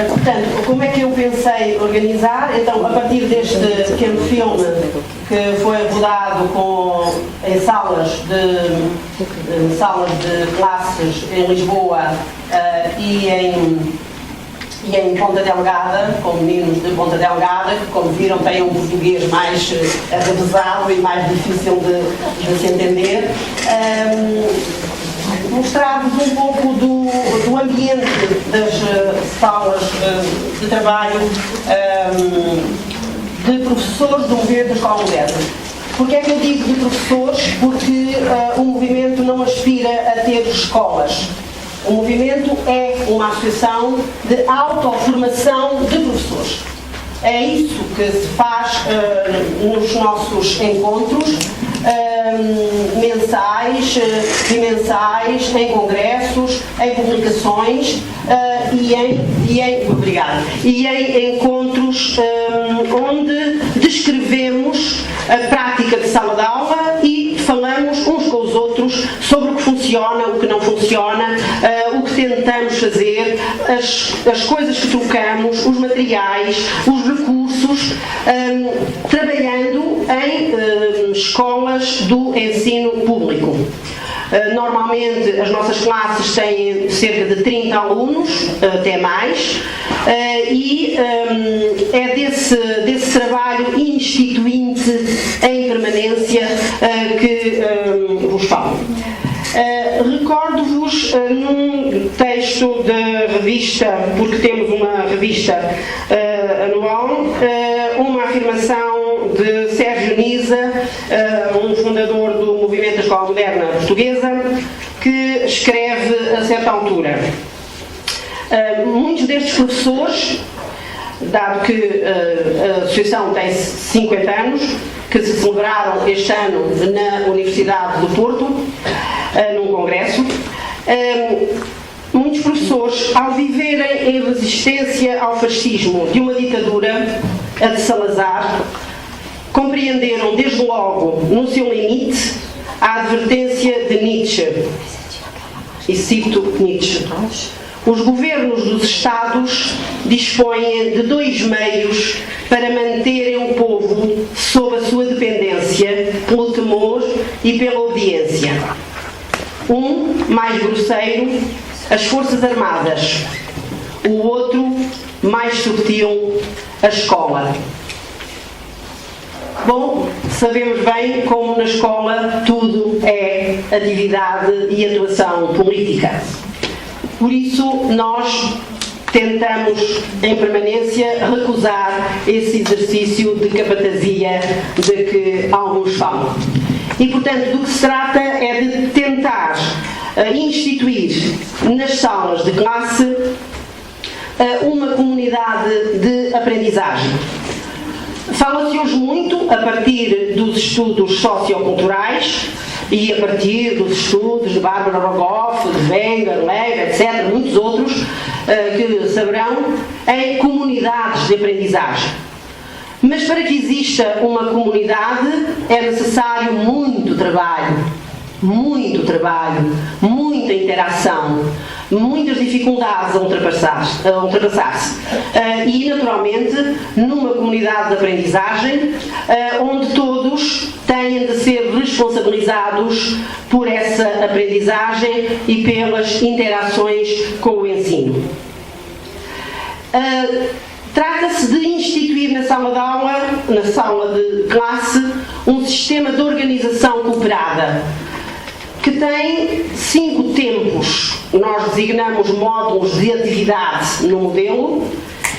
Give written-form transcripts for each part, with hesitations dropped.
Portanto, como é que eu pensei organizar? Então, a partir deste pequeno filme que foi rodado em salas de classes em Lisboa e em Ponta Delgada, com meninos de Ponta Delgada, que, como viram, têm um português mais revezado e mais difícil de se entender, mostrar-vos um pouco do ambiente das salas de trabalho de professores do movimento da Escola Moderna. Porquê é que eu digo de professores? Porque o movimento não aspira a ter escolas. O movimento é uma associação de autoformação de professores. É isso que se faz nos nossos encontros mensais, bimensais, em congressos, em publicações e em encontros onde descrevemos a prática de sala de aula e falamos uns com os outros sobre o que funciona, o que não funciona, o que tentamos fazer, as coisas que trocamos, os materiais, os recursos, trabalhando em escolas do ensino público. Normalmente as nossas classes têm cerca de 30 alunos, até mais, e é desse trabalho instituinte em permanência que vos falo. Recordo-vos num texto da revista, porque temos uma revista anual, uma afirmação de Sérgio Nisa, um fundador do movimento da Escola Moderna Portuguesa, que escreve a certa altura: muitos destes professores, dado que a associação tem 50 anos, que se celebraram este ano na Universidade do Porto, num congresso, muitos professores, ao viverem em resistência ao fascismo de uma ditadura, a de Salazar, compreenderam desde logo, no seu limite, a advertência de Nietzsche. E cito Nietzsche: os governos dos Estados dispõem de dois meios para manterem o povo sob a sua dependência, pelo temor e pela obediência. Um, mais grosseiro, as Forças Armadas. O outro, mais subtil, a escola. Bom, sabemos bem como na escola tudo é atividade e atuação política. Por isso, nós tentamos, em permanência, recusar esse exercício de capatazia de que alguns falam. E, portanto, do que se trata é de tentar instituir nas salas de classe uma comunidade de aprendizagem. Fala-se hoje muito, a partir dos estudos socioculturais e a partir dos estudos de Bárbara Rogoff, de Wenger, Leger, etc., muitos outros que saberão, em comunidades de aprendizagem. Mas para que exista uma comunidade é necessário muito trabalho, muita interação, muitas dificuldades a ultrapassar-se. E, naturalmente, numa comunidade de aprendizagem, onde todos têm de ser responsabilizados por essa aprendizagem e pelas interações com o ensino. Trata-se de instituir na sala de aula, na sala de classe, um sistema de organização cooperada, que tem 5 tempos. Nós designamos módulos de atividade no modelo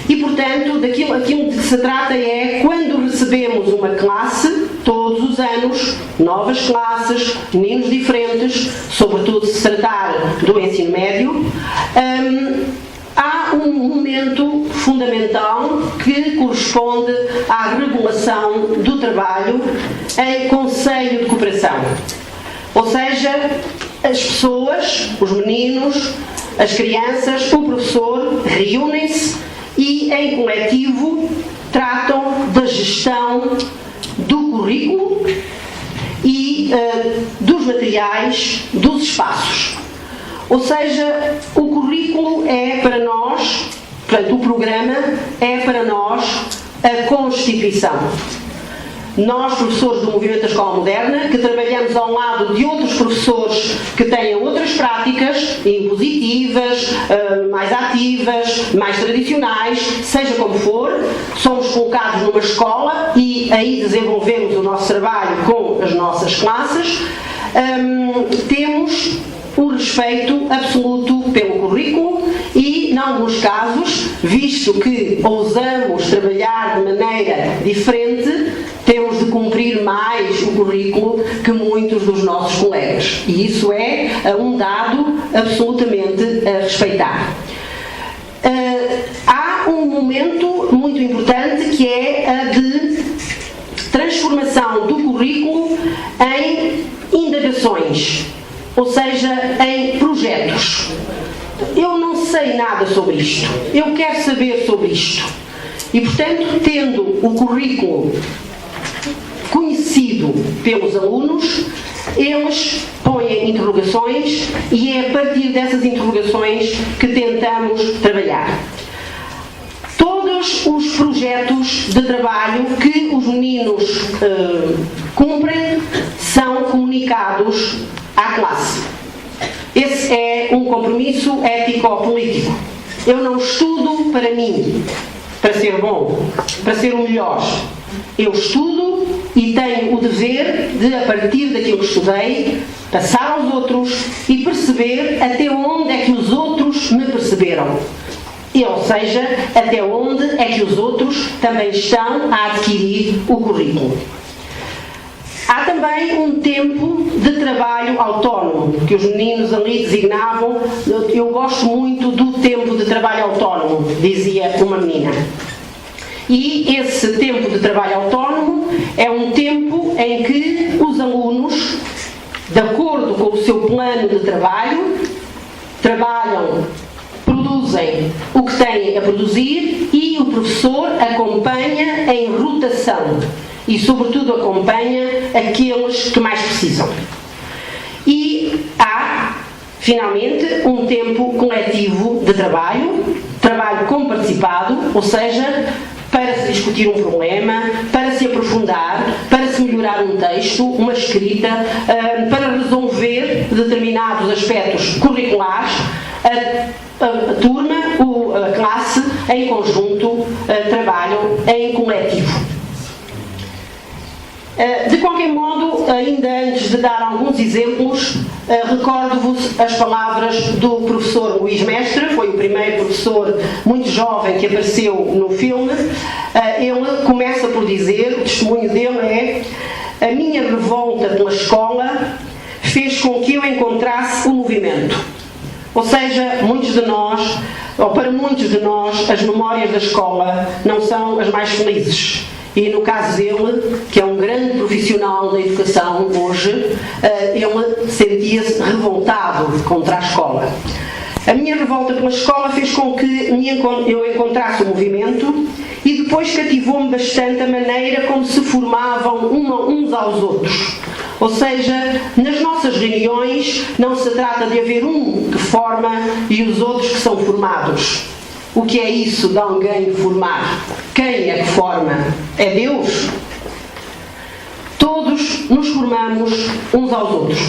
e, portanto, aquilo de que se trata é, quando recebemos uma classe, todos os anos, novas classes, meninos diferentes, sobretudo se tratar do ensino médio, há um momento fundamental que corresponde à regulação do trabalho em conselho de cooperação. Ou seja, as pessoas, os meninos, as crianças, o professor reúnem-se e, em coletivo, tratam da gestão do currículo e dos materiais, dos espaços. Ou seja, o currículo é para nós, Portanto, o programa é para nós a Constituição. Nós, professores do Movimento da Escola Moderna, que trabalhamos ao lado de outros professores que têm outras práticas impositivas, mais ativas, mais tradicionais, seja como for, somos colocados numa escola e aí desenvolvemos o nosso trabalho com as nossas classes, temos o respeito absoluto pelo currículo e, em alguns casos, visto que ousamos trabalhar de maneira diferente, temos de cumprir mais o currículo que muitos dos nossos colegas. E isso é um dado absolutamente a respeitar. Há um momento muito importante que é a de transformação do currículo em indagações, ou seja, em projetos. Eu não sei nada sobre isto, eu quero saber sobre isto. E, portanto, tendo o currículo conhecido pelos alunos, eles põem interrogações e é a partir dessas interrogações que tentamos trabalhar. Todos os projetos de trabalho que os meninos cumprem são comunicados à classe. Esse é um compromisso ético-político. Eu não estudo para mim, para ser bom, para ser o melhor. Eu estudo e tenho o dever de, a partir daquilo que estudei, passar aos outros e perceber até onde é que os outros me perceberam. Ou seja, até onde é que os outros também estão a adquirir o currículo. Há também um tempo de trabalho autónomo, que os meninos ali designavam. Eu gosto muito do tempo de trabalho autónomo, dizia uma menina. E esse tempo de trabalho autónomo é um tempo em que os alunos, de acordo com o seu plano de trabalho, trabalham, produzem o que têm a produzir e o professor acompanha em rotação e, sobretudo, acompanha aqueles que mais precisam. E há, finalmente, um tempo coletivo de trabalho comparticipado, ou seja, para se discutir um problema, para se aprofundar, para se melhorar um texto, uma escrita, para resolver determinados aspectos curriculares. A turma, a classe, em conjunto, trabalham em coletivo. De qualquer modo, ainda antes de dar alguns exemplos, recordo-vos as palavras do professor Luís Mestre, foi o primeiro professor muito jovem que apareceu no filme. Ele começa por dizer, o testemunho dele é: a minha revolta pela escola fez com que eu encontrasse o movimento. Ou seja, muitos de nós, ou para muitos de nós, as memórias da escola não são as mais felizes. E no caso dele, que é um grande profissional da educação hoje, ele sentia-se revoltado contra a escola. A minha revolta pela escola fez com que eu encontrasse o movimento e depois cativou-me bastante a maneira como se formavam uns aos outros. Ou seja, nas nossas reuniões não se trata de haver um que forma e os outros que são formados. O que é isso de alguém formar? Quem é que forma? É Deus? Todos nos formamos uns aos outros.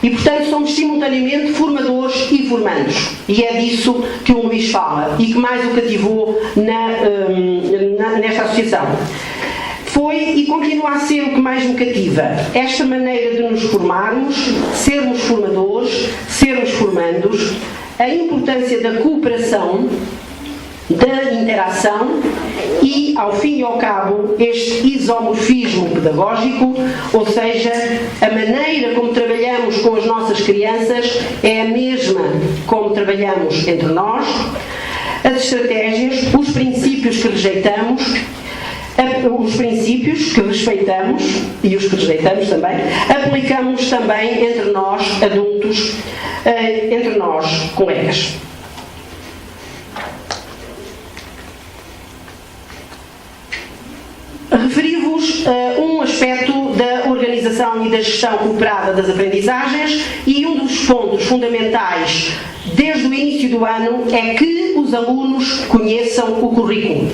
E, portanto, somos simultaneamente formadores e formandos. E é disso que o Luís fala e que mais o cativou nesta associação. Foi e continua a ser o que mais me cativa. Esta maneira de nos formarmos, sermos formadores, sermos formandos, a importância da cooperação, da interação e, ao fim e ao cabo, este isomorfismo pedagógico, ou seja, a maneira como trabalhamos com as nossas crianças é a mesma como trabalhamos entre nós, as estratégias, os princípios que rejeitamos, os princípios que respeitamos e os que rejeitamos também, aplicamos também entre nós adultos, entre nós colegas. Referi-vos um aspecto da organização e da gestão cooperada das aprendizagens e um dos pontos fundamentais desde o início do ano é que os os alunos conheçam o currículo.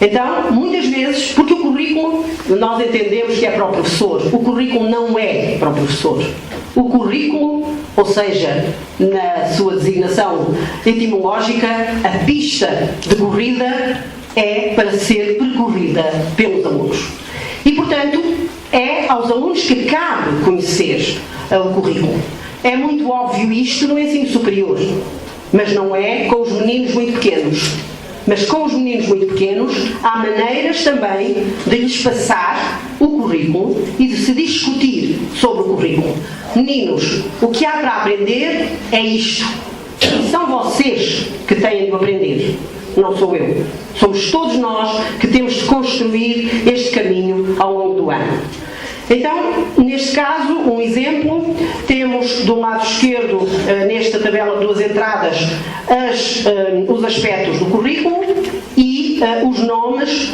Então, muitas vezes, porque o currículo, nós entendemos que é para o professor, o currículo não é para o professor. O currículo, ou seja, na sua designação etimológica, a pista de corrida é para ser percorrida pelos alunos. E, portanto, é aos alunos que cabe conhecer o currículo. É muito óbvio isto no ensino superior, mas não é com os meninos muito pequenos. Mas com os meninos muito pequenos há maneiras também de lhes passar o currículo e de se discutir sobre o currículo. Meninos, o que há para aprender é isto. E são vocês que têm de aprender, não sou eu. Somos todos nós que temos de construir este caminho ao longo do ano. Então, neste caso, um exemplo, temos do lado esquerdo, nesta tabela de duas entradas, os aspectos do currículo e os nomes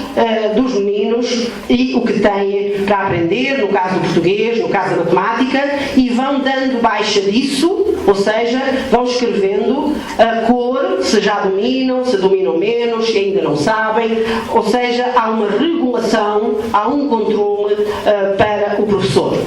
dos meninos e o que têm para aprender, no caso do português, no caso da matemática, e vão dando baixa disso, ou seja, vão escrevendo a cor, se já dominam, se dominam menos, se ainda não sabem, ou seja, há uma regulação, há um controle para o professor.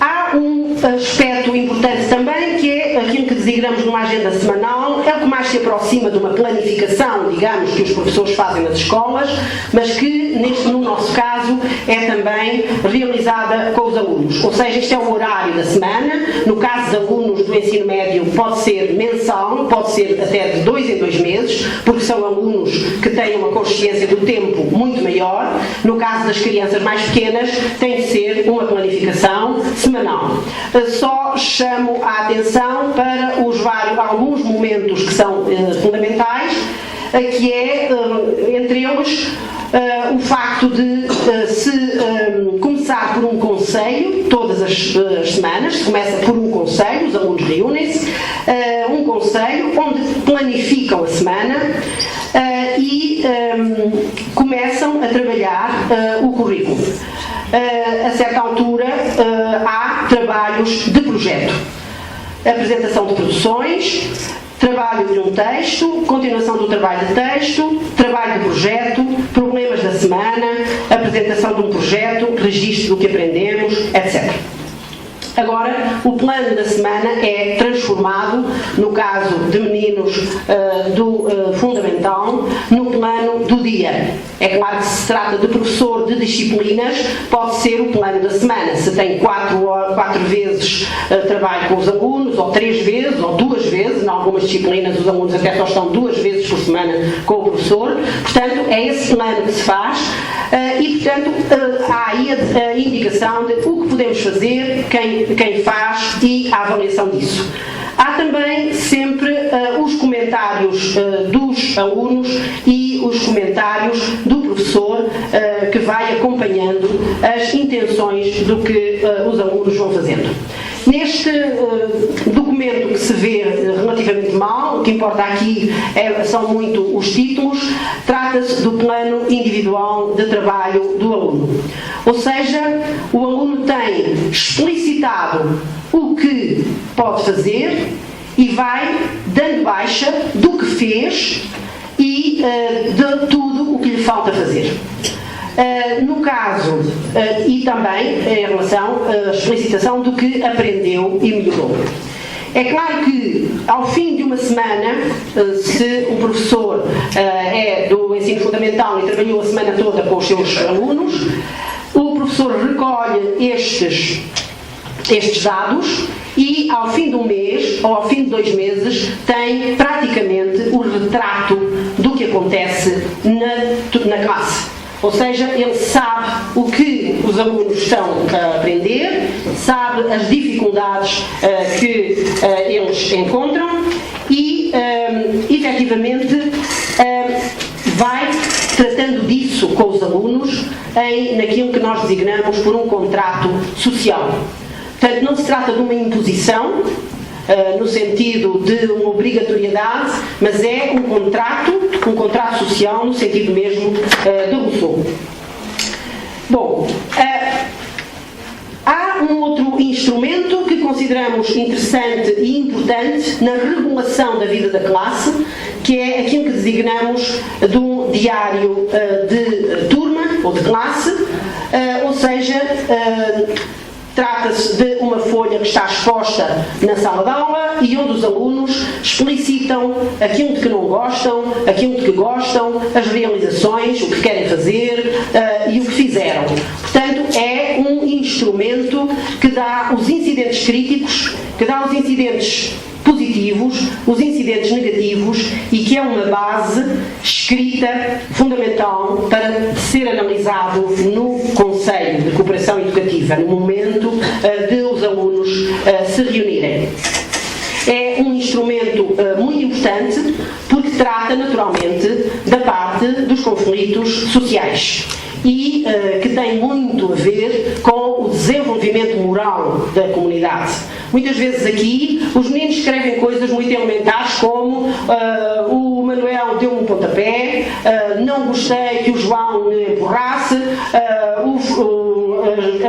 Há um aspecto importante também, que é aquilo que designamos numa agenda semanal, é o que mais se aproxima de uma planificação, digamos, que os professores fazem nas escolas, mas que, no nosso caso, é também realizada com os alunos. Ou seja, este é o horário da semana. No caso de alunos do ensino médio, pode ser mensal, pode ser até de 2 em 2 meses, porque são alunos que têm uma consciência do tempo muito maior. No caso das crianças mais pequenas, tem de ser uma planificação semanal. Só chamo a atenção para alguns momentos que são fundamentais, que é, entre eles, o facto de se começar por um conselho, todas as semanas, se começa por um conselho, os alunos reúnem-se, um conselho onde planificam a semana e começam a trabalhar o currículo. A certa altura há trabalhos de projeto, apresentação de produções, trabalho de um texto, continuação do trabalho de texto, trabalho de projeto, problemas da semana, apresentação de um projeto, registro do que aprendemos, etc. Agora, o plano da semana é transformado, no caso de meninos do fundamental, no plano do dia. É claro que se trata de professor de disciplinas, pode ser o plano da semana. Se tem 4 vezes trabalho com os alunos, ou 3 vezes, ou 2 vezes, em algumas disciplinas os alunos até só estão 2 vezes por semana com o professor. Portanto, é esse plano que se faz e, portanto, há aí a indicação de o que podemos fazer, quem faz e a avaliação disso. Há também sempre os comentários dos alunos e os comentários do professor que vai acompanhando as intenções do que os alunos vão fazendo. Neste documento que se vê relativamente mal, o que importa aqui são muito os títulos, trata-se do plano individual de trabalho do aluno. Ou seja, o aluno tem explicitado o que pode fazer e vai dando baixa do que fez e de tudo o que lhe falta fazer. No caso, e também em relação à explicitação do que aprendeu e melhorou. É claro que, ao fim de uma semana, se o professor é do ensino fundamental e trabalhou a semana toda com os seus alunos, o professor recolhe estes dados e, ao fim de um mês ou ao fim de 2 meses, tem praticamente o retrato do que acontece na classe. Ou seja, ele sabe o que os alunos estão a aprender, sabe as dificuldades que eles encontram e, efetivamente, vai tratando disso com os alunos naquilo que nós designamos por um contrato social. Portanto, não se trata de uma imposição, no sentido de uma obrigatoriedade, mas é um contrato social no sentido mesmo de Rousseau. Bom, há Há um outro instrumento que consideramos interessante e importante na regulação da vida da classe, que é aquilo que designamos de um diário de turma ou de classe, ou seja, trata-se de uma folha que está exposta na sala de aula e onde os alunos explicitam aquilo de que não gostam, aquilo de que gostam, as realizações, o que querem fazer e o que fizeram. Portanto, é um instrumento que dá os incidentes críticos, que dá os incidentes positivos, os incidentes negativos e que é uma base escrita fundamental para ser analisado no Conselho de Cooperação Educativa, no momento de os alunos se reunirem. É um instrumento muito importante porque trata naturalmente da parte dos conflitos sociais e que tem muito a ver com o desenvolvimento moral da comunidade. Muitas vezes aqui os meninos escrevem coisas muito elementares como o Manuel deu-me um pontapé, não gostei que o João me empurrasse, a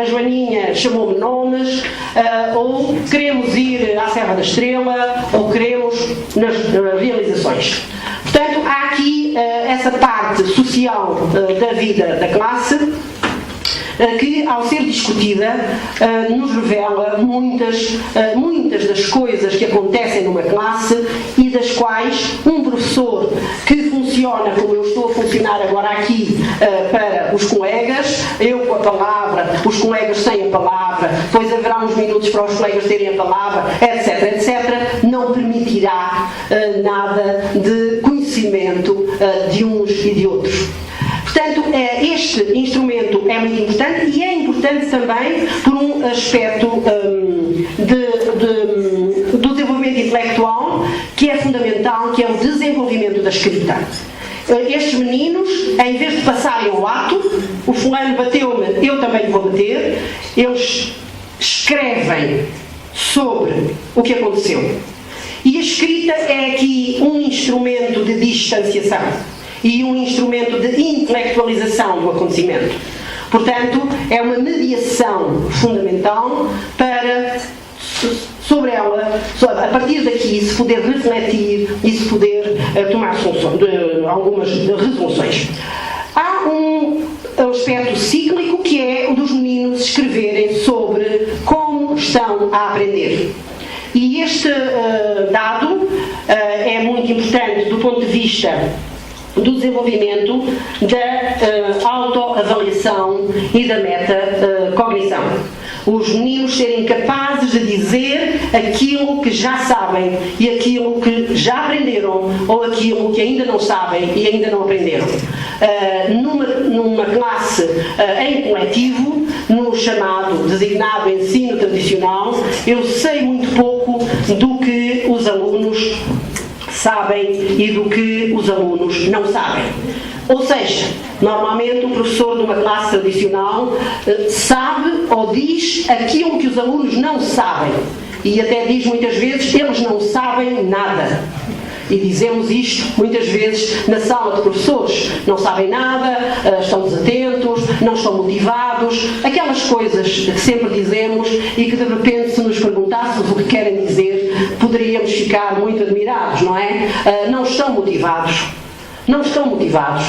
Joaninha chamou-me nomes, ou queremos ir à Serra da Estrela, ou queremos nas realizações. Portanto, há aqui essa parte social da vida da classe que, ao ser discutida, nos revela muitas das coisas que acontecem numa classe e das quais um professor que funciona como eu estou a funcionar agora aqui para os colegas, eu com a palavra, os colegas sem a palavra, depois haverá uns minutos para os colegas terem a palavra, etc., não permitirá nada de conhecimento de uns e de outros. Portanto, este instrumento é muito importante e é importante também por um aspecto do desenvolvimento intelectual que é fundamental, que é o desenvolvimento da escrita. Estes meninos, em vez de passarem ao ato, o fulano bateu-me, eu também vou bater, eles escrevem sobre o que aconteceu. E a escrita é aqui um instrumento de distanciação e um instrumento de intelectualização do acontecimento. Portanto, é uma mediação fundamental para, sobre ela, a partir daqui, se poder refletir e se poder tomar algumas resoluções. Há um aspecto cíclico que é o dos meninos escreverem sobre como estão a aprender. E este dado é muito importante do ponto de vista do desenvolvimento da autoavaliação e da metacognição. Os meninos serem capazes de dizer aquilo que já sabem e aquilo que já aprenderam ou aquilo que ainda não sabem e ainda não aprenderam. Numa classe em coletivo, no chamado, designado ensino tradicional, eu sei muito pouco do que os alunos sabem e do que os alunos não sabem. Ou seja, normalmente o professor de uma classe tradicional sabe ou diz aquilo que os alunos não sabem. E até diz muitas vezes, eles não sabem nada. E dizemos isto muitas vezes na sala de professores. Não sabem nada, estão desatentos, não estão motivados. Aquelas coisas que sempre dizemos e que de repente, se nos perguntássemos o que querem dizer, poderíamos ficar muito admirados, não é? Não estão motivados. Não estão motivados.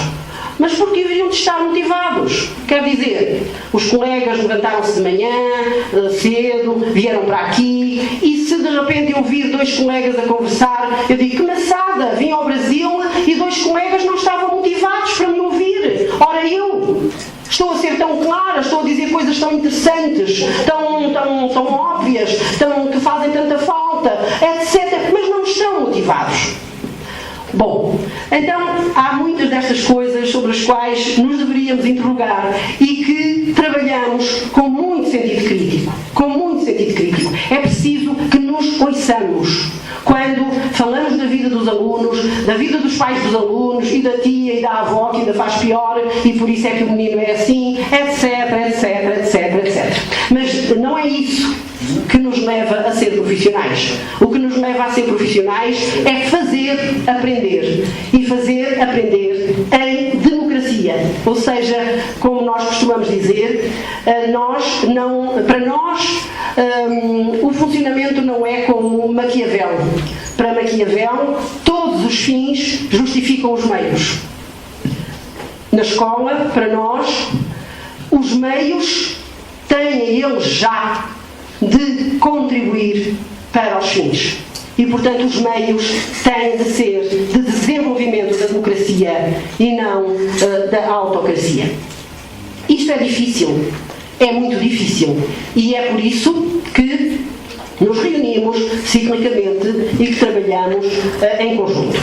Mas porque deveriam de estar motivados? Quer dizer, os colegas levantaram-se de manhã, cedo, vieram para aqui, e se de repente eu vir dois colegas a conversar, eu digo, que maçada, vim ao Brasil e dois colegas não estavam motivados para me ouvir. Ora eu estou a ser tão clara, estou a dizer coisas tão interessantes, tão óbvias, que fazem tanta falta, etc., mas não estão motivados. Bom, então há muitas destas coisas sobre as quais nos deveríamos interrogar e que trabalhamos com muito sentido crítico. Com muito sentido crítico. É preciso que nos ouçamos. Quando falamos da vida dos alunos, da vida dos pais dos alunos e da tia e da avó que ainda faz pior e por isso é que o menino é assim, etc. Mas não é isso que nos leva a ser profissionais. O que nos leva a ser profissionais é fazer aprender. E fazer aprender em democracia. Ou seja, como nós costumamos dizer, para nós o funcionamento não é como Maquiavel. Para Maquiavel, todos os fins justificam os meios. Na escola, para nós, os meios têm eles já de contribuir para os fins. E, portanto, os meios têm de ser de desenvolvimento da democracia e não da autocracia. Isto é difícil, é muito difícil. E é por isso que nos reunimos ciclicamente e que trabalhamos em conjunto.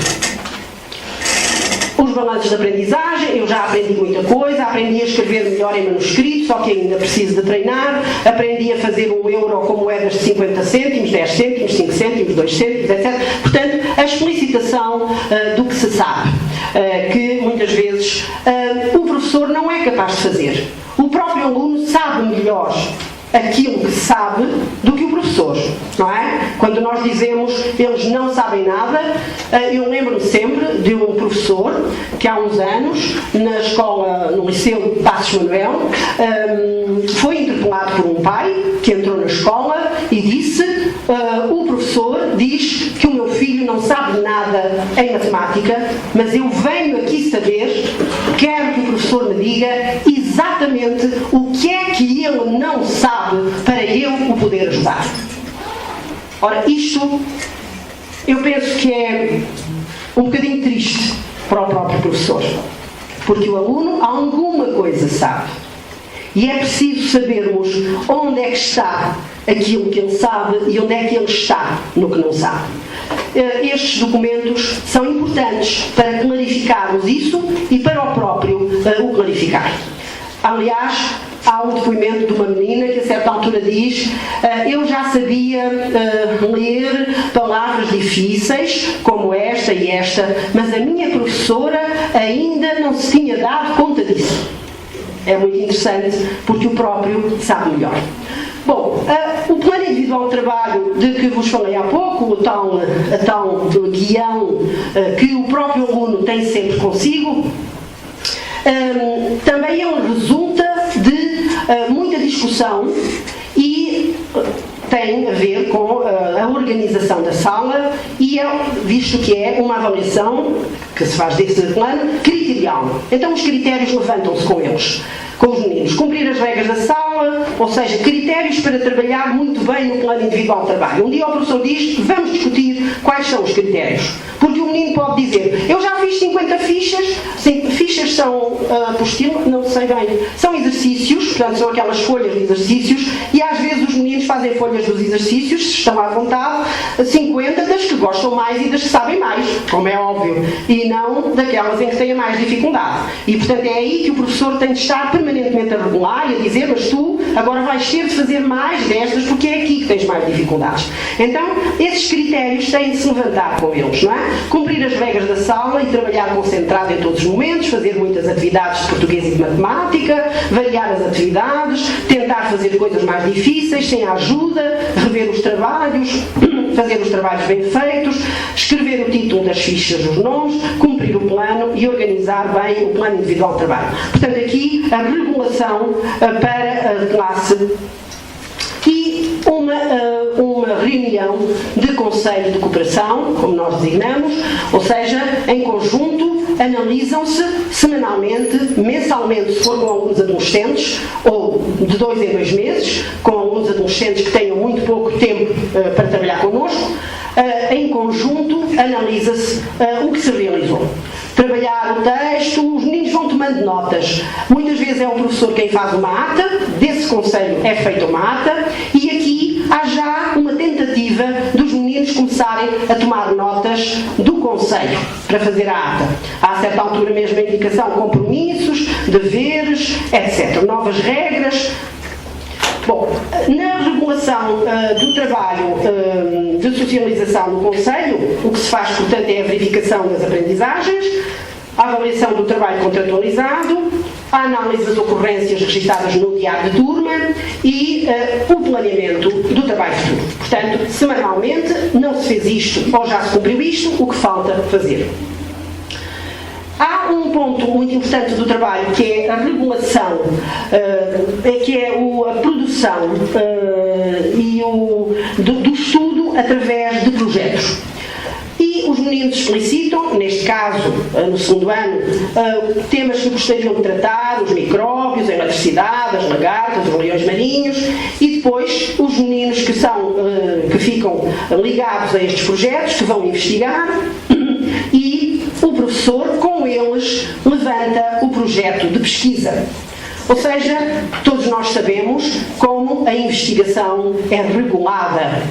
Os balanços de aprendizagem, eu já aprendi muita coisa, aprendi a escrever melhor em manuscrito, só que ainda preciso de treinar, aprendi a fazer um euro com moedas de 50 cêntimos, 10 cêntimos, 5 cêntimos, 2 cêntimos, etc. Portanto, a explicitação do que se sabe, que muitas vezes o professor não é capaz de fazer. O próprio aluno sabe melhor aquilo que sabe do que o professor, não é? Quando nós dizemos eles não sabem nada, eu lembro-me sempre de um professor que há uns anos, na escola, no Liceu de Passos Manuel, foi interpelado por um pai que entrou na escola e disse: o professor diz que o meu filho não sabe nada em matemática, mas eu venho aqui saber, quero que o professor me diga exatamente o que é que ele não sabe para eu o poder ajudar. Ora, isto eu penso que é um bocadinho triste para o próprio professor, porque o aluno alguma coisa sabe e é preciso sabermos onde é que está aquilo que ele sabe e onde é que ele está no que não sabe. Estes documentos são importantes para clarificarmos isso e para o próprio o clarificar. Aliás, há um depoimento de uma menina que a certa altura diz: eu já sabia ler palavras difíceis como esta e esta, mas a minha professora ainda não se tinha dado conta disso. É muito interessante porque o próprio sabe melhor. Bom, o plano individual de trabalho de que vos falei há pouco, a tal guião que o próprio aluno tem sempre consigo, também resulta de muita discussão e tem a ver com a organização da sala e visto que é uma avaliação que se faz desse plano criterial. Então os critérios levantam-se com eles, com os meninos. Cumprir as regras da sala, ou seja, critérios para trabalhar muito bem no plano individual de trabalho. Um dia o professor diz: vamos discutir quais são os critérios. Porque o menino pode dizer: eu já fiz 50 fichas, fichas são apostila, não sei bem, são exercícios, portanto são aquelas folhas de exercícios, e às vezes os meninos fazem folhas dos exercícios, se estão à vontade, 50 das que gostam mais e das que sabem mais, como é óbvio, e não daquelas em que têm mais dificuldade. E portanto é aí que o professor tem de estar permanentemente a regular e a dizer: mas tu agora vais ter de fazer mais destas porque é aqui que tens mais dificuldades. Então esses critérios têm de se levantar com eles, não é? Cumprir as regras da sala e trabalhar concentrado em todos os momentos, fazer muitas atividades de português e de matemática, variar as atividades, tentar fazer coisas mais difíceis sem ajuda, rever os trabalhos, fazer os trabalhos bem feitos, escrever o título das fichas dos nomes, cumprir o plano e organizar bem o plano individual de trabalho. Portanto, aqui a regulação para a classe e uma reunião de conselho de cooperação, como nós designamos, ou seja, em conjunto analisam-se semanalmente, mensalmente, se for com alunos adolescentes, ou de 2 em 2 meses, com alunos adolescentes que tenham muito pouco tempo para trabalhar connosco. Em conjunto analisa-se o que se realizou. Trabalhar o texto, os meninos vão tomando notas. Muitas vezes é o professor quem faz uma ata, desse conselho é feita uma ata, e aqui há já uma tentativa dos meninos começarem a tomar notas do conselho para fazer a ata. Há a certa altura mesmo a indicação, compromissos, deveres, etc. Novas regras. Bom, na regulação do trabalho de socialização no Conselho, o que se faz, portanto, é a verificação das aprendizagens, a avaliação do trabalho contratualizado, a análise das ocorrências registadas no diário de turma e o planeamento do trabalho futuro. Portanto, semanalmente não se fez isto ou já se cumpriu isto, o que falta fazer. Há um ponto muito importante do trabalho, que é a regulação, que é a produção e do estudo através de projetos. E os meninos explicitam, neste caso, no segundo ano, temas que gostariam de tratar, os micróbios, a eletricidade, as lagartas, os leões marinhos, e depois os meninos que ficam ligados a estes projetos, que vão investigar, e o professor, com eles, levanta o projeto de pesquisa. Ou seja, todos nós sabemos como a investigação é regulada.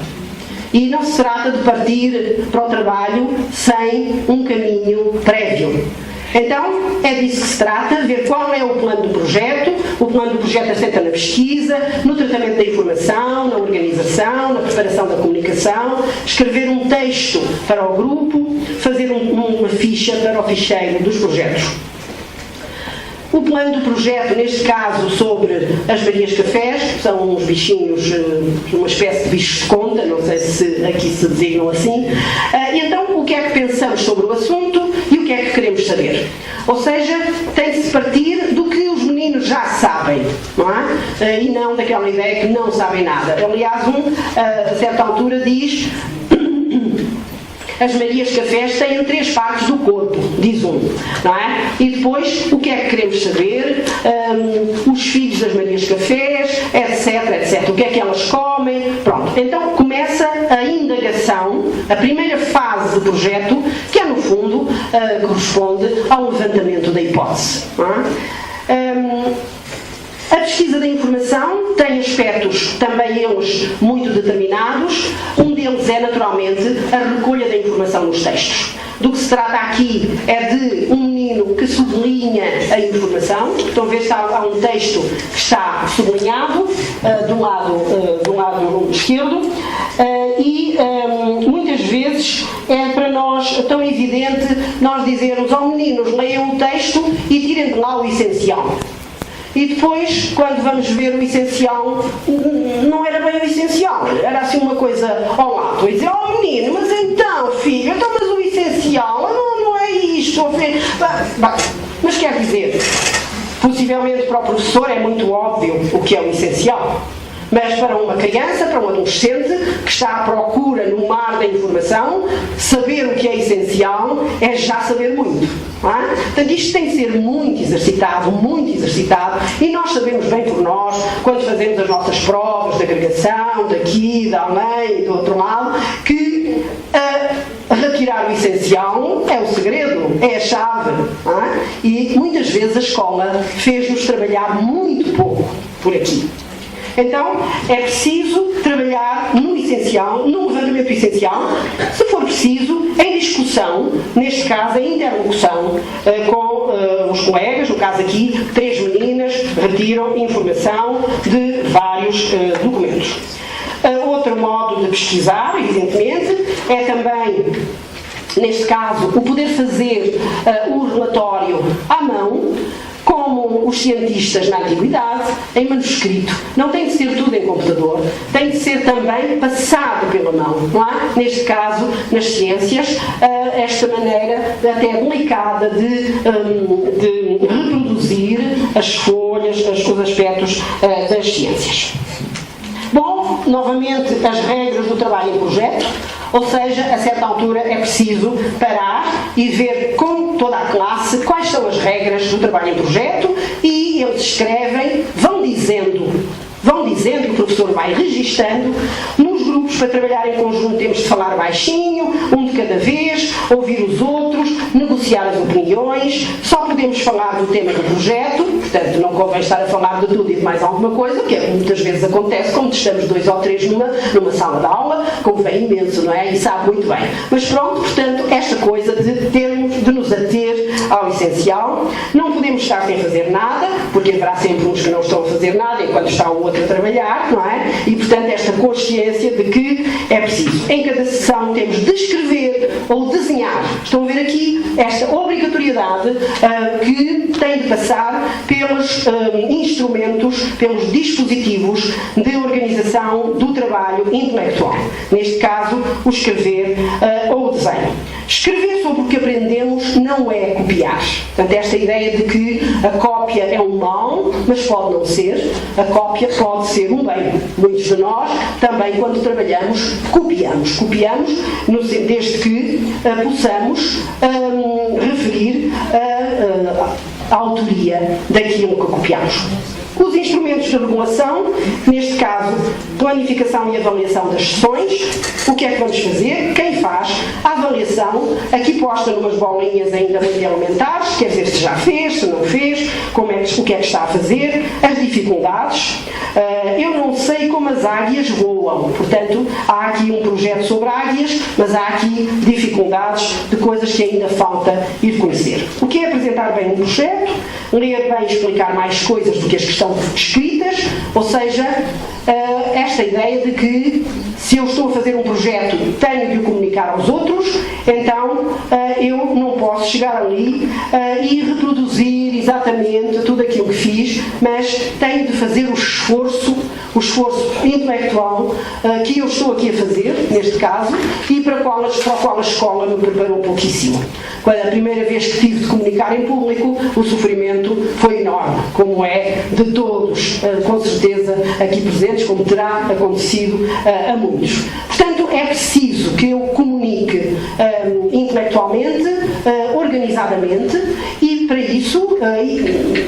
E não se trata de partir para o trabalho sem um caminho prévio. Então, é disso que se trata, ver qual é o plano do projeto. O plano do projeto assenta na pesquisa, no tratamento da informação, na organização, na preparação da comunicação, escrever um texto para o grupo, fazer uma ficha para o ficheiro dos projetos. O plano do projeto, neste caso, sobre as Marias Cafés, que são uns bichinhos, uma espécie de bichos de conta, não sei se aqui se designam assim. E então, o que é que pensamos sobre o assunto e o que é que queremos saber? Ou seja, tem de se partir do que os meninos já sabem, não é? E não daquela ideia que não sabem nada. Aliás, a certa altura diz... As Marias Cafés têm 3 partes do corpo, diz um, não é? E depois, o que é que queremos saber? Os filhos das Marias Cafés, etc, etc. O que é que elas comem? Pronto. Então, começa a indagação, a primeira fase do projeto, que é, no fundo, corresponde ao levantamento da hipótese, não é? A pesquisa da informação tem aspectos, também eles, muito determinados. Um deles é, naturalmente, a recolha da informação nos textos. Do que se trata aqui é de um menino que sublinha a informação. Estão a ver se há um texto que está sublinhado do lado esquerdo. E muitas vezes é para nós tão evidente nós dizermos aos meninos: leiam o texto e tirem de lá o essencial. E depois, quando vamos ver o essencial, não era bem o essencial, era assim uma coisa ao lado. Estou a dizer: oh menino, mas então filho, mas o essencial não é isto. Mas quer dizer, possivelmente para o professor é muito óbvio o que é o essencial. Mas para uma criança, para um adolescente que está à procura no mar da informação, saber o que é essencial é já saber muito. Não é? Portanto, isto tem que ser muito exercitado, e nós sabemos bem por nós, quando fazemos as nossas provas de agregação, daqui, da além e do outro lado, que retirar o essencial é o segredo, é a chave. Não é? E muitas vezes a escola fez-nos trabalhar muito pouco por aqui. Então, é preciso trabalhar no essencial, no levantamento essencial, se for preciso, em discussão, neste caso, em interlocução com os colegas. No caso aqui, 3 meninas retiram informação de vários documentos. Outro modo de pesquisar, evidentemente, é também, neste caso, o poder fazer o relatório à mão, como os cientistas na antiguidade, em manuscrito. Não tem de ser tudo em computador, tem de ser também passado pela mão, não é? Neste caso, nas ciências, esta maneira até delicada de reproduzir as folhas, os aspectos das ciências. Bom, novamente, as regras do trabalho em projeto. Ou seja, a certa altura é preciso parar e ver com toda a classe quais são as regras do trabalho em projeto, e eles escrevem, vão dizendo, o professor vai registando. Nos grupos, para trabalhar em conjunto, temos de falar baixinho, um de cada vez, ouvir os outros, negociar as opiniões. Só podemos falar do tema do projeto, portanto não convém estar a falar de tudo e de mais alguma coisa, que muitas vezes acontece, como estamos 2 ou 3 numa sala de aula, convém imenso, não é? E sabe muito bem. Mas pronto, portanto, esta coisa de nos ater ao essencial. Não podemos estar sem fazer nada, porque haverá sempre uns que não estão a fazer nada enquanto está o outro a trabalhar, não é? E portanto esta consciência de que é preciso, em cada sessão, temos de escrever ou desenhar. Estão a ver aqui esta obrigatoriedade que tem de passar pelos instrumentos, pelos dispositivos de organização do trabalho intelectual. Neste caso, o escrever ou o desenhar. bem, escrever sobre o que aprendemos não é copiar. Portanto, esta ideia de que a cópia é um mal, mas pode não ser, a cópia pode ser um bem. Muitos de nós, também quando trabalhamos, copiamos, desde que possamos referir a autoria daquilo que copiamos. Os instrumentos de regulação, neste caso, planificação e avaliação das sessões, o que é que vamos fazer, quem faz, a avaliação, aqui posta numas bolinhas ainda muito elementares, quer dizer se já fez, se não fez, o que é que está a fazer, as dificuldades. Eu não sei como as águias voam, portanto, há aqui um projeto sobre águias, mas há aqui dificuldades de coisas que ainda falta ir conhecer. O que é apresentar bem um projeto, ler bem e explicar mais coisas do que as que estão escritas, ou seja, esta ideia de que se eu estou a fazer um projeto tenho de o comunicar aos outros, então eu não posso chegar ali e reproduzir exatamente tudo aquilo que fiz, mas tenho de fazer o esforço intelectual que eu estou aqui a fazer, neste caso, e para o qual a escola me preparou pouquíssimo. Quando a primeira vez que tive de comunicar em público, o sofrimento foi enorme, como é de todos, com certeza, aqui presentes, como terá acontecido a muitos. Portanto, é preciso que eu comunique intelectualmente, organizadamente, e para isso,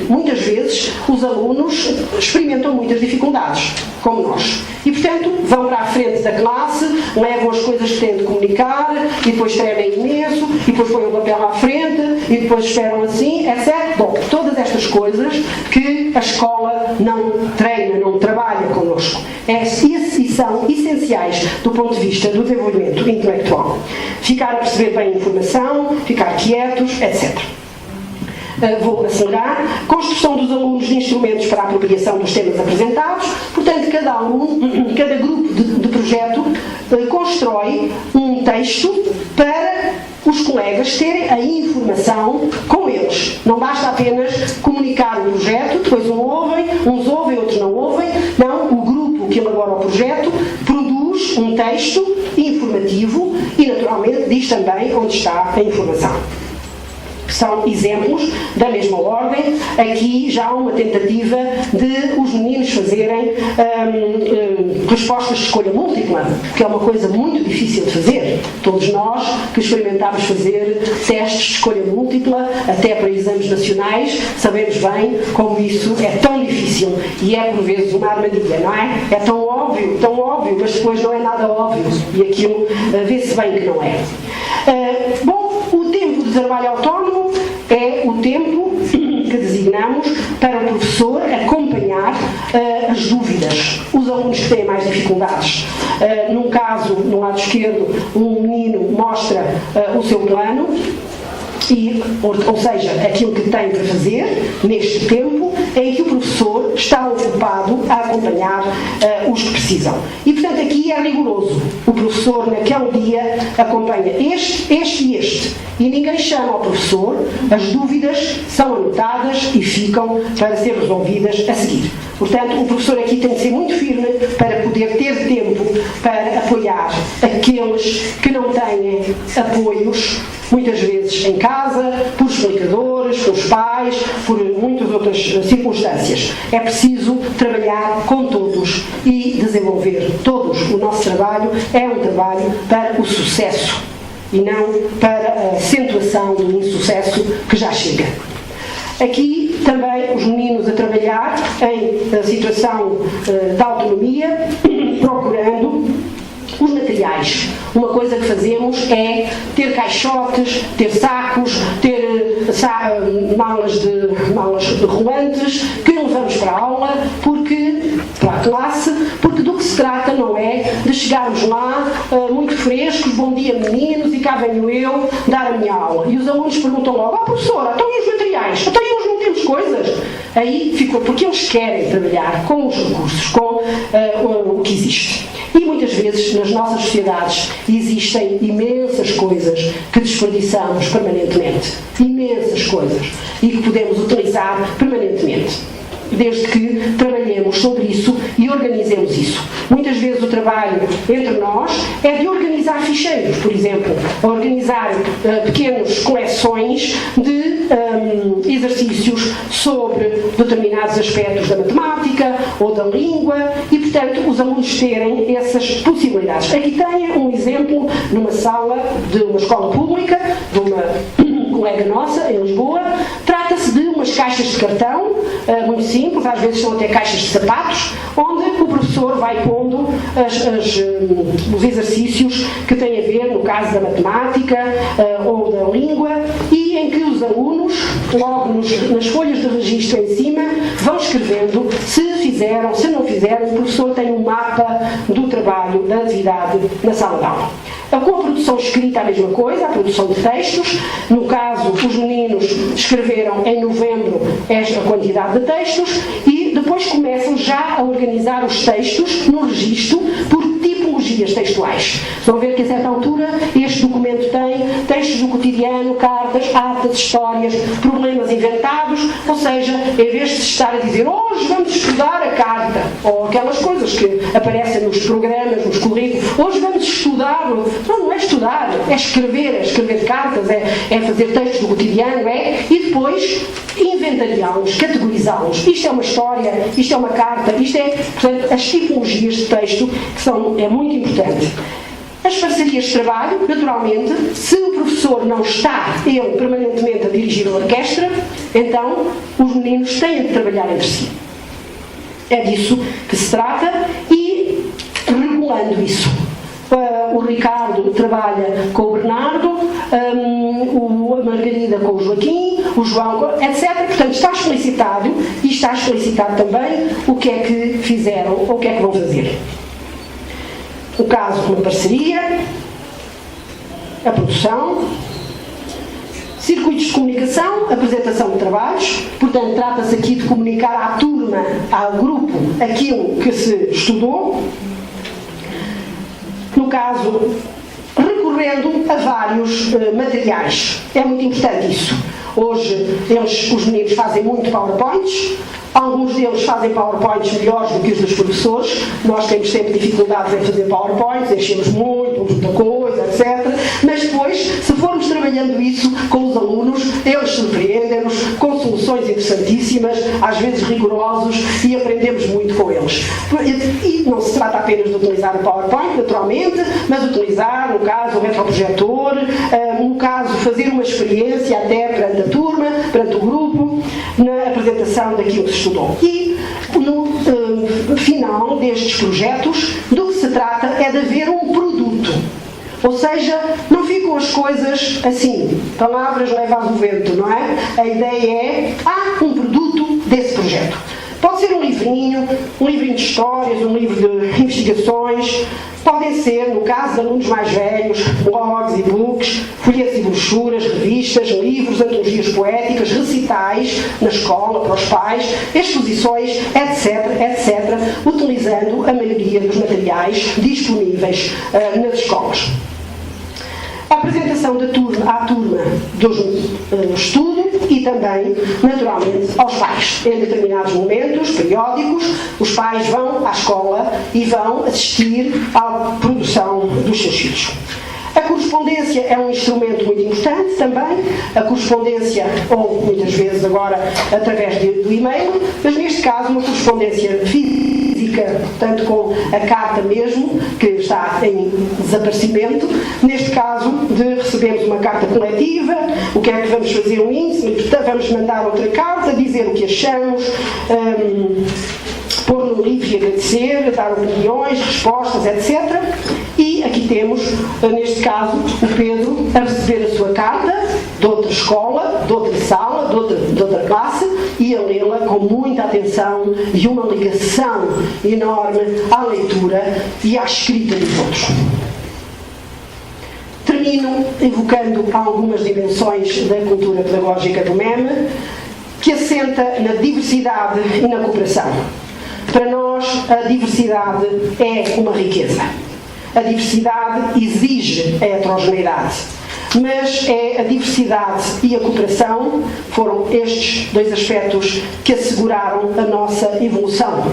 muitas vezes, os alunos experimentam muitas dificuldades, como nós. E, portanto, vão para a frente da classe, levam as coisas que têm de comunicar, e depois tremem imenso, e depois põem o papel à frente, e depois esperam assim, etc. Bom, todas estas coisas que a escola não treina, não trabalha connosco. E são essenciais do ponto de vista do desenvolvimento intelectual. Ficar a perceber bem a informação, ficar quietos, etc. Vou acelerar. Construção dos alunos de instrumentos para a apropriação dos temas apresentados. Portanto, cada grupo de projeto constrói um texto para os colegas terem a informação com eles. Não basta apenas comunicar o projeto, depois uns ouvem, outros não ouvem. Não, o grupo que elabora o projeto produz um texto informativo e, naturalmente, diz também onde está a informação. São exemplos da mesma ordem. Aqui já há uma tentativa de os meninos fazerem respostas de escolha múltipla, que é uma coisa muito difícil de fazer. Todos nós que experimentámos fazer testes de escolha múltipla, até para exames nacionais, sabemos bem como isso é tão difícil e é por vezes uma armadilha, não é? É tão óbvio, mas depois não é nada óbvio e aquilo vê-se bem que não é. Bom, o tempo de trabalho autónomo é o tempo que designamos para o professor acompanhar as dúvidas, os alunos que têm mais dificuldades. Num caso, no lado esquerdo, um menino mostra o seu plano, ou seja, aquilo que tem para fazer neste tempo em que o professor está ocupado a acompanhar os que precisam. E, portanto, aqui é rigoroso. O professor, naquele dia, acompanha este e este. E ninguém chama ao professor, as dúvidas são anotadas e ficam para ser resolvidas a seguir. Portanto, o professor aqui tem de ser muito firme para poder ter tempo para apoiar aqueles que não têm apoios, muitas vezes em casa, por explicadores, pelos pais, por muitas outras circunstâncias. É preciso trabalhar com todos e desenvolver todos. O nosso trabalho é um trabalho para o sucesso e não para a acentuação do insucesso que já chega. Aqui também os meninos a trabalhar em situação de autonomia, procurando os materiais. Uma coisa que fazemos é ter caixotes, ter sacos, ter malas rolantes que levamos para a aula, para a classe, porque do que se trata não é de chegarmos lá muito frescos, bom dia meninos, e cá venho eu dar a minha aula. E os alunos perguntam logo, professora, então e os materiais? Então e nós não temos coisas? Aí ficou, porque eles querem trabalhar com os recursos, com o que existe. E muitas vezes nas nossas sociedades existem imensas coisas que desperdiçamos permanentemente. Imensas coisas. E que podemos utilizar permanentemente. desde que trabalhemos sobre isso e organizemos isso. Muitas vezes o trabalho entre nós é de organizar ficheiros, por exemplo, organizar pequenas coleções de exercícios sobre determinados aspectos da matemática ou da língua e, portanto, os alunos terem essas possibilidades. Aqui tem um exemplo numa sala de uma escola pública, de uma colega nossa, em Lisboa. Trata-se de umas caixas de cartão, muito simples, às vezes são até caixas de sapatos, onde o professor vai pondo os exercícios que têm a ver, no caso da matemática ou da língua, e em que os alunos, logo nas folhas de registro em cima, vão escrevendo se fizeram, se não fizeram. O professor tem um mapa do trabalho, da atividade na sala de aula. Com a produção escrita a mesma coisa, a produção de textos. No caso, os meninos escreveram em novembro esta quantidade de textos e depois começam já a organizar os textos no registro por tipologias textuais. Estão a ver que a certa altura este documento tem textos do cotidiano, cartas, atas, histórias, problemas inventados, ou seja, em vez de estar a dizer hoje vamos estudar a carta, ou aquelas coisas que aparecem nos programas, nos currículos, hoje vamos estudar, não é estudar, é escrever cartas, é fazer textos do cotidiano, e depois inventariá-los, categorizá-los. Isto é uma história, isto é uma carta, isto é, portanto, as tipologias de texto que é muito importante. As parcerias de trabalho, naturalmente, se o professor não está, ele, permanentemente a dirigir a orquestra, então os meninos têm de trabalhar entre si. É disso que se trata e regulando isso. O Ricardo trabalha com o Bernardo, a Margarida com o Joaquim, o João, etc. Portanto, está explicitado e está explicitado também o que é que fizeram ou o que é que vão fazer. O caso de uma parceria, a produção, circuitos de comunicação, apresentação de trabalhos. Portanto, trata-se aqui de comunicar à turma, ao grupo, aquilo que se estudou. No caso, recorrendo a vários materiais. É muito importante isso. Hoje, os meninos fazem muito PowerPoints. Alguns deles fazem PowerPoints melhores do que os dos professores. Nós temos sempre dificuldades em fazer PowerPoints, enchemos muita coisa, etc. Mas depois, se formos trabalhando isso com os alunos, eles surpreendem-nos com soluções interessantíssimas, às vezes rigorosos, e aprendemos muito com eles. E não se trata apenas de utilizar o PowerPoint, naturalmente, mas utilizar, no caso, o retroprojetor, no caso, fazer uma experiência até perante a turma, perante o grupo, na apresentação daquilo que se estudou. E no final destes projetos, do que se trata é de haver um produto. Ou seja, não ficam as coisas assim, palavras levam ao vento, não é? A ideia é, há um produto desse projeto. Pode ser um livrinho de histórias, um livro de investigações, podem ser, no caso de alunos mais velhos, blogs, e-books, folhetos e brochuras, revistas, livros, antologias poéticas, recitais na escola, para os pais, exposições, etc., utilizando a maioria dos materiais disponíveis nas escolas. A apresentação à turma do estudo e também, naturalmente, aos pais. Em determinados momentos periódicos, os pais vão à escola e vão assistir à produção dos seus filhos. A correspondência é um instrumento muito importante também, a correspondência, ou muitas vezes agora através do e-mail, mas neste caso uma correspondência física, portanto com a carta mesmo, que está em desaparecimento. Neste caso, recebemos uma carta coletiva, o que é que vamos fazer um índice, vamos mandar outra carta, dizer o que achamos, pôr no livro e agradecer, dar opiniões, respostas, etc. E aqui temos, neste caso, o Pedro a receber a sua carta de outra escola, de outra sala, de outra classe, e a lê-la com muita atenção e uma ligação enorme à leitura e à escrita dos outros. Termino evocando algumas dimensões da cultura pedagógica do MEM, que assenta na diversidade e na cooperação. Para nós, a diversidade é uma riqueza. A diversidade exige a heterogeneidade. mas é a diversidade e a cooperação, foram estes dois aspectos que asseguraram a nossa evolução.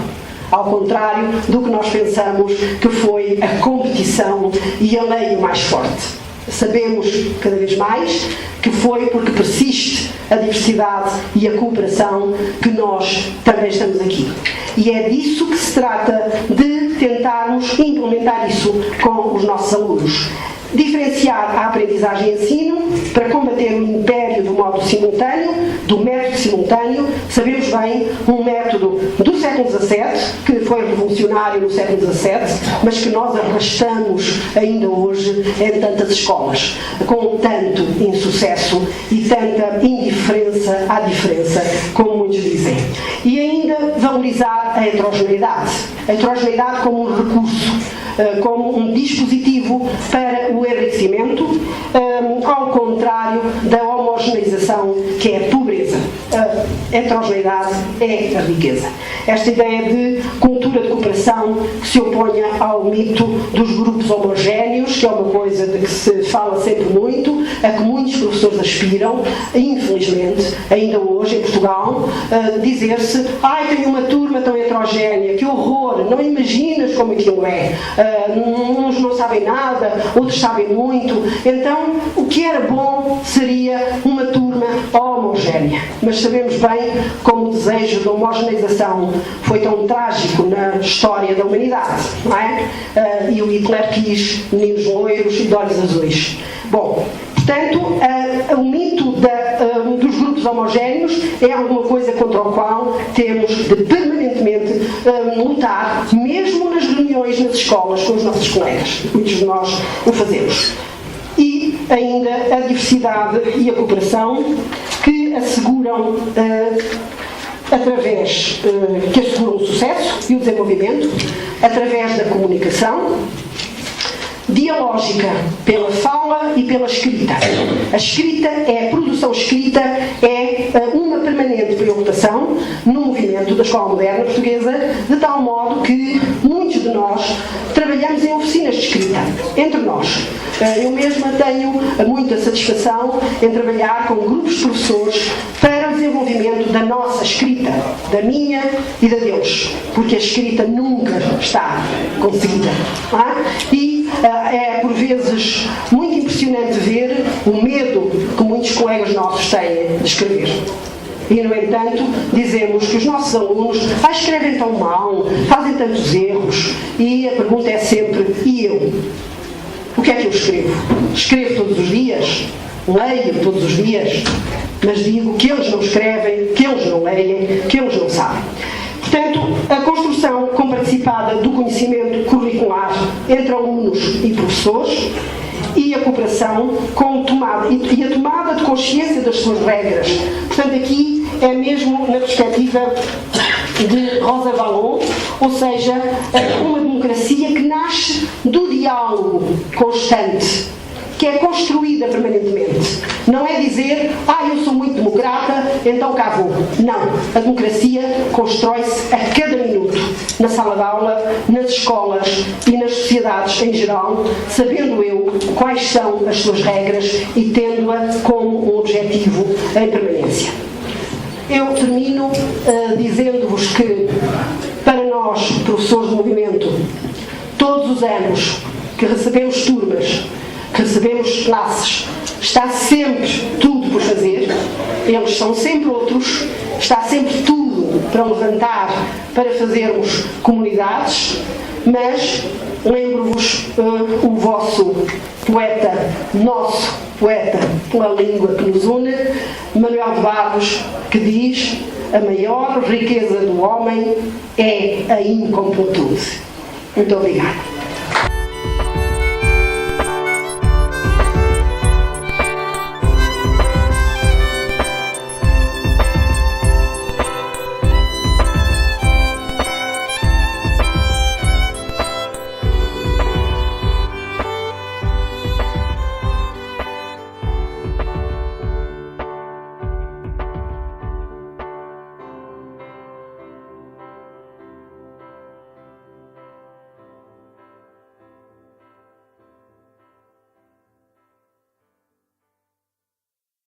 Ao contrário do que nós pensamos que foi a competição e a lei mais forte. Sabemos cada vez mais que foi porque persiste a diversidade e a cooperação que nós também estamos aqui. E é disso que se trata, de tentarmos implementar isso com os nossos alunos. Diferenciar a aprendizagem e ensino para combater o império do modo simultâneo, do método simultâneo. Sabemos bem, um método do século XVII, que foi revolucionário no século XVII, mas que nós arrastamos ainda hoje em tantas escolas, com tanto insucesso e tanta indiferença à diferença, como muitos dizem. E ainda valorizar a heterogeneidade como um recurso, como um dispositivo para o enriquecimento, ao contrário da homogeneização, que é a pobreza. A heterogeneidade é a riqueza. Esta ideia de cultura de cooperação que se oponha ao mito dos grupos homogéneos, que é uma coisa de que se fala sempre muito, a que muitos professores aspiram, infelizmente, ainda hoje em Portugal, dizer-se: tenho uma turma tão heterogénea, que horror, não imaginas como aquilo é. Uns não sabem nada, outros sabem muito. Então, o que era bom seria uma turma homogénea. Mas sabemos bem como o desejo da homogeneização foi tão trágico na história da humanidade, não é? E o Hitler quis meninos loiros e de olhos azuis. Bom, portanto, o mito dos grupos homogéneos é alguma coisa contra o qual temos de permanentemente lutar, mesmo nas reuniões nas escolas com os nossos colegas. Muitos de nós o fazemos. E ainda a diversidade e a cooperação que asseguram que asseguram o sucesso e o desenvolvimento através da comunicação dialógica, pela fala e pela escrita. A escrita, a produção escrita é uma permanente preocupação no movimento da Escola Moderna Portuguesa, de tal modo que muitos de nós trabalhamos em oficinas de escrita, entre nós. Eu mesma tenho muita satisfação em trabalhar com grupos de professores para o desenvolvimento da nossa escrita, da minha e da deles, porque a escrita nunca está conseguida. E é por vezes muito impressionante ver o medo que muitos colegas nossos têm de escrever. E, no entanto, dizemos que os nossos alunos escrevem tão mal, fazem tantos erros, e a pergunta é sempre: e eu? O que é que eu escrevo? Escrevo todos os dias? Leio todos os dias? Mas digo que eles não escrevem, que eles não leem, que eles não sabem. Portanto, a construção comparticipada do conhecimento curricular entre alunos e professores e a cooperação com e a tomada de consciência das suas regras. Portanto, aqui é mesmo na perspectiva de Rosa Valon, ou seja, uma democracia que nasce do diálogo constante, que é construída permanentemente. Não é dizer: eu sou muito democrata, então cá vou. Não. A democracia constrói-se a cada minuto, na sala de aula, nas escolas e nas sociedades em geral, sabendo eu quais são as suas regras e tendo-a como um objetivo em permanência. Eu termino dizendo-vos que, para nós, professores do movimento, todos os anos que recebemos turmas, que recebemos classes, está sempre tudo por fazer, eles são sempre outros, está sempre tudo para levantar, para fazermos comunidades, mas lembro-vos o vosso poeta, nosso poeta pela língua que nos une, Manuel de Barros, que diz: a maior riqueza do homem é a incompletude. Muito obrigada.